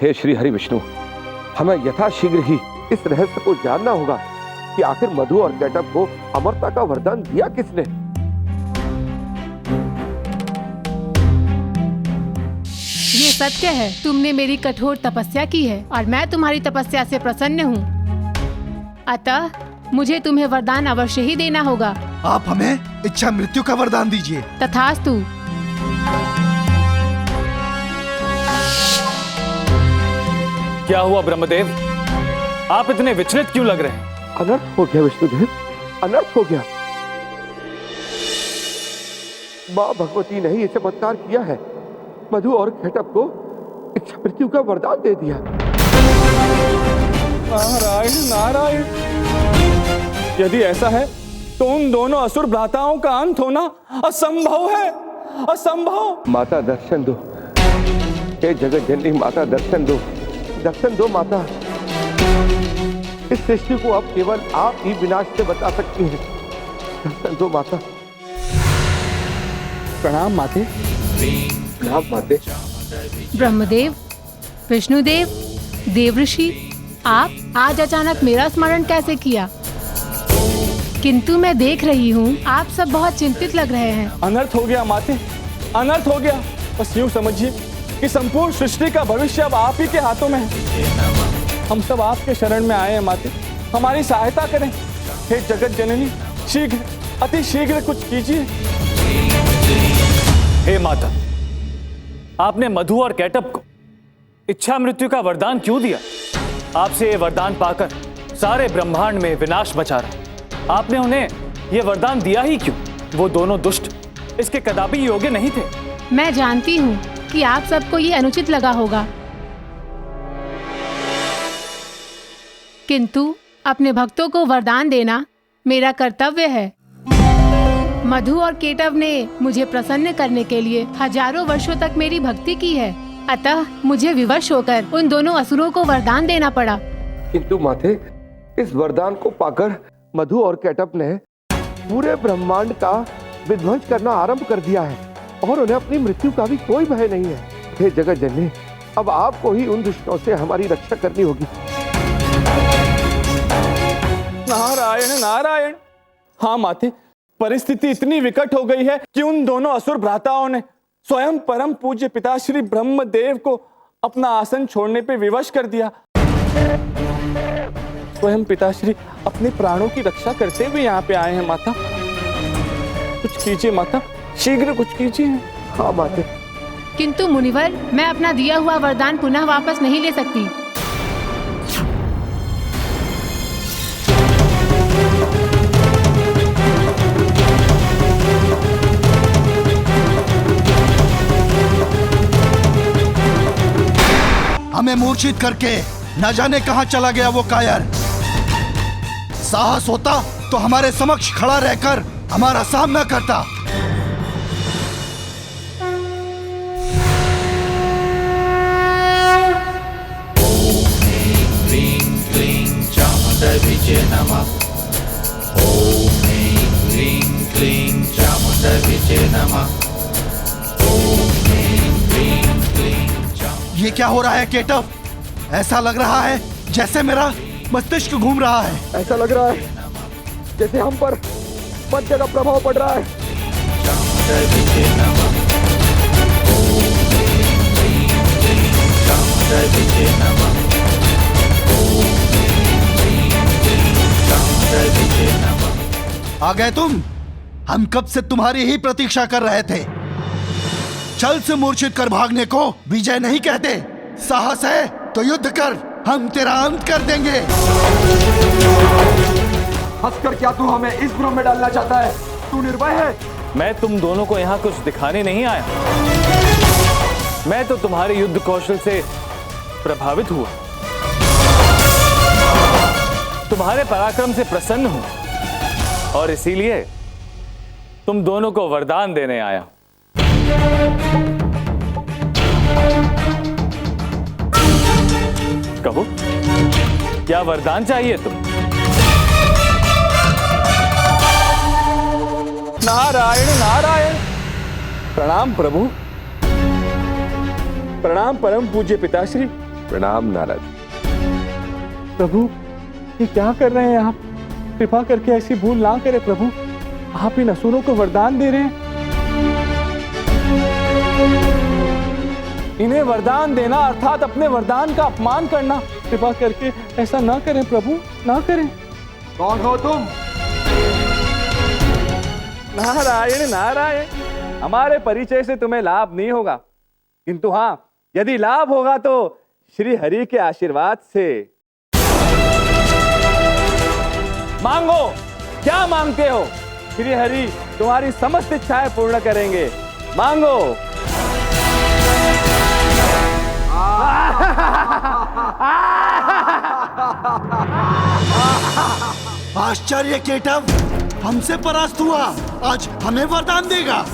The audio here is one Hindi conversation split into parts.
हे श्री हरि विष्णु, हमें यथाशीघ्र ही इस रहस्य को जानना होगा कि आखिर मधु और केटव को अमरता का वरदान दिया किसने। ये सत्य है, तुमने मेरी कठोर तपस्या की है और मैं तुम्हारी तपस्या से प्रसन्न हूँ। अतः मुझे तुम्हें वरदान अवश्य ही देना होगा। आप हमें इच्छा मृत्यु का वरदान दीजिए। तथास्तु। क्या हुआ ब्रह्मदेव, आप इतने विचलित क्यों लग रहे हैं? अनर्थ हो गया विष्णुदेव, अनर्थ हो गया। माँ भगवती ने ही इसे चमत्कार किया है, मधु और केटव को इच्छा मृत्यु का वरदान दे दिया। नारायण नारायण, यदि ऐसा है तो उन दोनों असुर भ्राताओं का अंत होना असंभव है, असंभव। माता दर्शन दो, हे जगत जननी माता दर्शन दो, दर्शन दो माता। इस सृष्टि को अब केवल आप ही विनाश से बचा सकती हैं, दर्शन दो माता। प्रणाम माते। प्रणाम माते। ब्रह्मदेव, विष्णुदेव, देवऋषि, आप आज अचानक मेरा स्मरण कैसे किया? किंतु मैं देख रही हूँ आप सब बहुत चिंतित लग रहे हैं। अनर्थ हो गया माते, अनर्थ हो गया। बस यूं समझिए कि संपूर्ण सृष्टि का भविष्य अब आप ही के हाथों में है। हम सब आपके शरण में आए हैं माते, हमारी सहायता करें। हे जगत जननी, शीघ्र, अति शीघ्र कुछ कीजिए। हे माता, आपने मधु और केटव को इच्छा मृत्यु का वरदान क्यों दिया? आपसे ये वरदान पाकर सारे ब्रह्मांड में विनाश मचा रहा। आपने उन्हें ये वरदान दिया ही क्यों? वो दोनों दुष्ट इसके कदापि योग्य नहीं थे। मैं जानती हूँ कि आप सबको ये अनुचित लगा होगा, किंतु अपने भक्तों को वरदान देना मेरा कर्तव्य है। मधु और केटव ने मुझे प्रसन्न करने के लिए हजारों वर्षों तक मेरी भक्ति की है, अतः मुझे विवश होकर उन दोनों असुरों को वरदान देना पड़ा। किंतु माते, इस वरदान को पाकर मधु और केटव ने पूरे ब्रह्मांड का विध्वंस करना आरंभ कर दिया है और उन्हें अपनी मृत्यु का भी कोई भय नहीं है। हे जगत जननी, अब आपको ही उन दुष्टों से हमारी रक्षा करनी होगी। नारायण नारायण। हाँ माते, परिस्थिति इतनी विकट हो गई है कि उन दोनों असुर भ्राताओं ने स्वयं परम पूज्य पिताश्री ब्रह्मदेव को अपना आसन छोड़ने पे विवश कर दिया। स्वयं पिताश्री अपने प्राणों की रक्षा करते हुए यहाँ पे आए हैं माता। कुछ कीजिए माता, शीघ्र कुछ कीजिए। हाँ माते। किंतु मुनिवर, मैं अपना दिया हुआ वरदान पुनः वापस नहीं ले सकती। हमें मूर्छित करके न जाने कहां चला गया वो कायर। साहस होता तो हमारे समक्ष खड़ा रहकर हमारा सामना करता। ओम ह्रीं क्लीं चामुण्डविजे नमः। ओम ह्रीं क्लीं चामुण्डविजे नमः। ये क्या हो रहा है केटव? ऐसा लग रहा है जैसे मेरा मस्तिष्क घूम रहा है। ऐसा लग रहा है जैसे हम पर मध्य का प्रभाव पड़ रहा है। आ गए तुम? हम कब से तुम्हारी ही प्रतीक्षा कर रहे थे। छल से मूर्छित कर भागने को विजय नहीं कहते। साहस है तो युद्ध कर, हम तेरा अंत कर देंगे। हंसकर क्या तू हमें इस भ्रम में डालना चाहता है? तू निर्भय है। मैं तुम दोनों को यहाँ कुछ दिखाने नहीं आया, मैं तो तुम्हारे युद्ध कौशल से प्रभावित हुआ, तुम्हारे पराक्रम से प्रसन्न हूं और इसीलिए तुम दोनों को वरदान देने आया। कहो, क्या वरदान चाहिए तुम? नारायण नारायण। प्रणाम प्रभु, प्रणाम परम पूज्य पिताश्री। प्रणाम नारद। प्रभु, ये क्या कर रहे हैं आप? कृपा करके ऐसी भूल ना करें प्रभु। आप इन असुरों को वरदान दे रहे हैं। इन्हें वरदान देना अर्थात अपने वरदान का अपमान करना। कृपा करके ऐसा ना करें प्रभु, ना करें। कौन हो तुम? नारायण नारायण, हमारे परिचय से तुम्हें लाभ नहीं होगा, किंतु हाँ, यदि लाभ होगा तो श्री हरि के आशीर्वाद से। मांगो, क्या मांगते हो? श्री हरि तुम्हारी समस्त इच्छाएं पूर्ण करेंगे। मांगो। आश्चर्य केटव, हमसे परास्त हुआ, आज हमें वरदान देगा।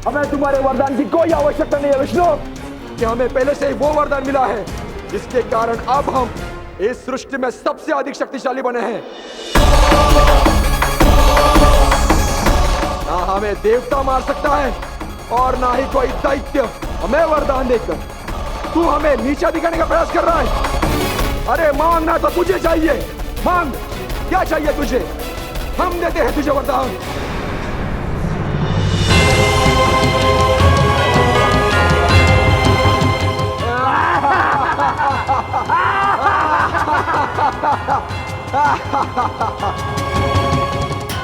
हमें तुम्हारे वरदान की कोई आवश्यकता नहीं है विष्णु, कि हमें पहले से ही वो वरदान मिला है जिसके कारण अब हम इस सृष्टि में सबसे अधिक शक्तिशाली बने हैं। ना हमें देवता मार सकता है और ना ही कोई दैत्य हमें वरदान देकर तू हमें नीचा दिखाने का प्रयास कर रहा है। अरे मांगना तो तुझे चाहिए, मांग, क्या चाहिए तुझे? हम देते हैं तुझे वरदान।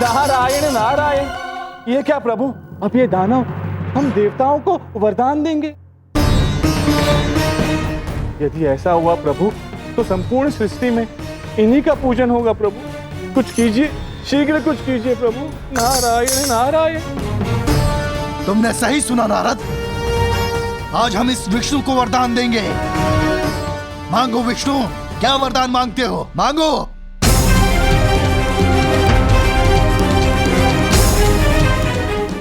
नारायण नारायण, ये क्या प्रभु? अब ये दानव हम देवताओं को वरदान देंगे? यदि ऐसा हुआ प्रभु, तो संपूर्ण सृष्टि में इन्हीं का पूजन होगा प्रभु। कुछ कीजिए, शीघ्र कुछ कीजिए प्रभु। नारायण नारायण। तुमने सही सुना नारद, आज हम इस विष्णु को वरदान देंगे। मांगो विष्णु, क्या वरदान मांगते हो? मांगो।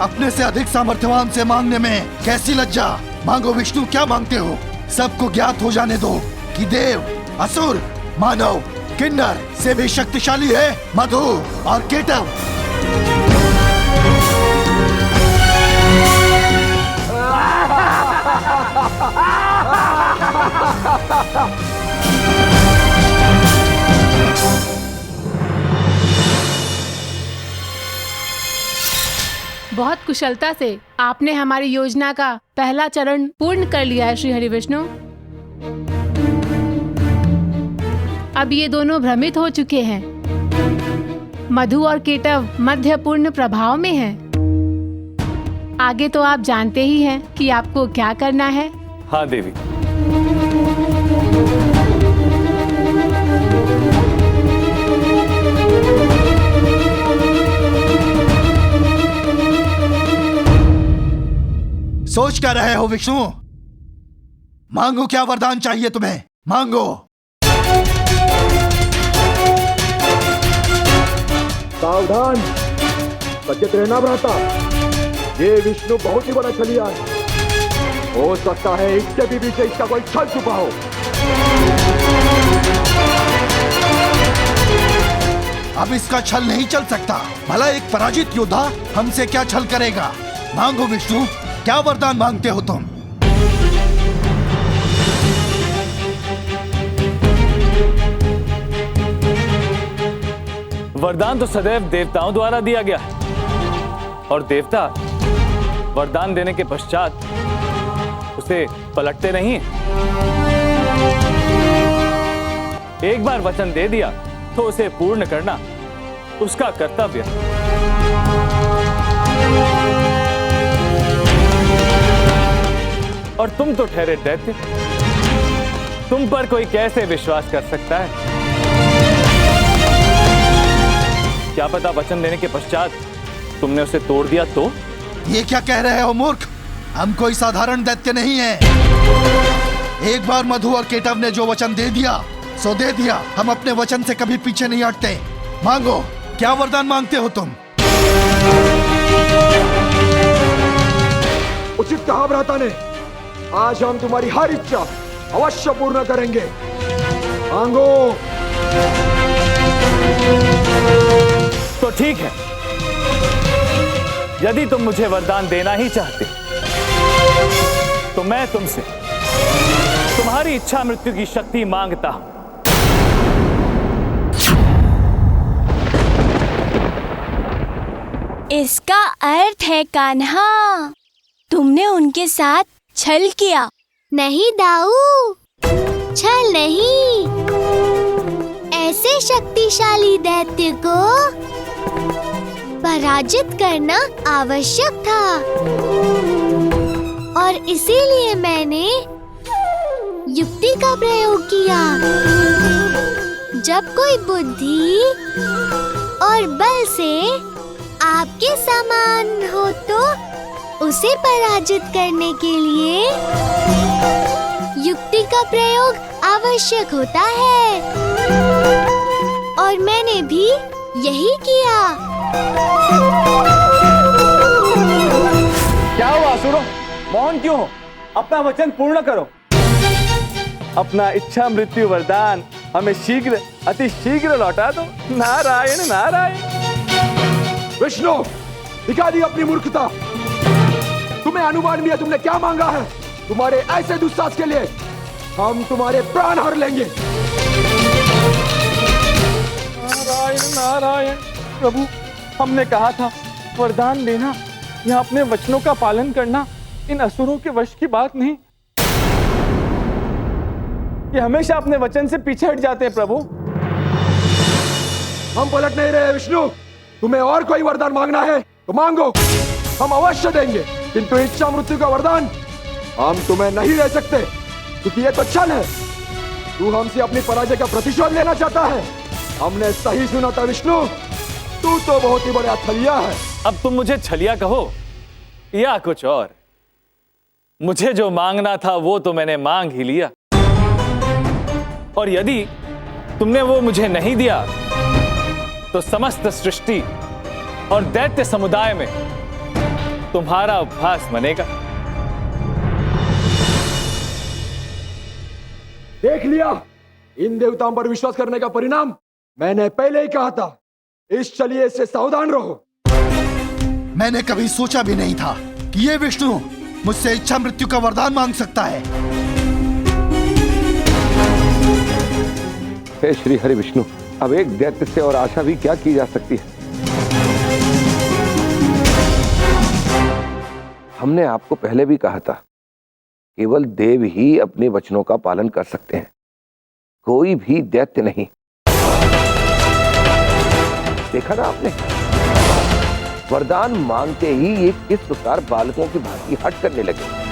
अपने से अधिक सामर्थ्यवान से मांगने में कैसी लज्जा। मांगो विष्णु, क्या मांगते हो? सबको ज्ञात हो जाने दो कि देव, असुर, मानव, किन्नर से भी शक्तिशाली है मधु और केटव। बहुत कुशलता से आपने हमारी योजना का पहला चरण पूर्ण कर लिया है श्री हरि विष्णु। अब ये दोनों भ्रमित हो चुके हैं। मधु और केटव मध्य पूर्ण प्रभाव में हैं। आगे तो आप जानते ही हैं कि आपको क्या करना है। हाँ देवी। सोच क्या रहे हो विष्णु? मांगो, क्या वरदान चाहिए तुम्हें? मांगो। सावधान, सचेत रहना भ्राता। ये विष्णु बहुत ही बड़ा छलिया है। हो सकता है इसके भी पीछे इसका कोई छल छुपा हो। अब इसका छल नहीं चल सकता। भला एक पराजित योद्धा हमसे क्या छल करेगा? मांगो विष्णु, क्या वरदान मांगते हो तुम? वरदान तो सदैव देवताओं द्वारा दिया गया है, और देवता वरदान देने के पश्चात उसे पलटते नहीं। एक बार वचन दे दिया तो उसे पूर्ण करना उसका कर्तव्य है। और तुम तो ठहरे दैत्य, तुम पर कोई कैसे विश्वास कर सकता है? क्या पता वचन देने के पश्चात तुमने उसे तोड़ दिया तो? ये क्या कह रहे हो मूर्ख? हम कोई साधारण दैत्य नहीं है। एक बार मधु और केटव ने जो वचन दे दिया सो दे दिया। हम अपने वचन से कभी पीछे नहीं हटते। मांगो, क्या वरदान मांगते हो तुम? उचित कहा भ्राता ने। आज हम तुम्हारी हर इच्छा अवश्य पूर्ण करेंगे। मांगो। तो ठीक है, यदि तुम मुझे वरदान देना ही चाहते तो मैं तुमसे तुम्हारी इच्छा मृत्यु की शक्ति मांगता हूं। इसका अर्थ है कान्हा, तुमने उनके साथ छल किया। नहीं दाऊ, छल नहीं। ऐसे शक्तिशाली दैत्य को पराजित करना आवश्यक था और इसीलिए मैंने युक्ति का प्रयोग किया। जब कोई बुद्धि और बल से आपके समान हो तो उसे पराजित करने के लिए युक्ति का प्रयोग आवश्यक होता है और मैंने भी यही किया। क्या हुआ असुरों, मौन क्यों हो? अपना वचन पूर्ण करो। अपना इच्छा मृत्यु वरदान हमें शीघ्र, अति शीघ्र लौटा दो। नारायण नारायण। विष्णु, दिखा दी अपनी मूर्खता। तुम्हें अनुमान भी है तुमने क्या मांगा है। तुम्हारे ऐसे दुस्साहस के लिए हम तुम्हारे प्राण हर लेंगे। नारायण नारायण। प्रभु, हमने कहा था वरदान देना या अपने वचनों का पालन करना इन असुरों के वश की बात नहीं। ये हमेशा अपने वचन से पीछे हट जाते हैं प्रभु। हम पलट नहीं रहे विष्णु। तुम्हें और कोई वरदान मांगना है तो मांगो, हम अवश्य देंगे, किंतु इच्छा मृत्यु का वरदान हम तुम्हें नहीं दे सकते क्योंकि ये तो छल है। तू हमसे अपनी पराजय का प्रतिशोध लेना चाहता है। हमने सही सुना था विष्णु, तू तो बहुत ही बड़ा छलिया है। अब तुम मुझे छलिया कहो या कुछ और, मुझे जो मांगना था वो तो मैंने मांग ही लिया। और यदि तुमने वो मुझे नहीं दिया तो समस्त सृष्टि और दैत्य समुदाय में तुम्हारा उपहास बनेगा। देख लिया, इन देवताओं पर विश्वास करने का परिणाम। मैंने पहले ही कहा था, इस छलिए से सावधान रहो। मैंने कभी सोचा भी नहीं था कि ये विष्णु मुझसे इच्छा मृत्यु का वरदान मांग सकता है। हे श्री हरि विष्णु, अब एक दैत्य से और आशा भी क्या की जा सकती है। हमने आपको पहले भी कहा था, केवल देव ही अपने वचनों का पालन कर सकते हैं, कोई भी दैत्य नहीं। देखा ना आपने, वरदान मांगते ही ये किस प्रकार बालकों की भांति हट करने लगे।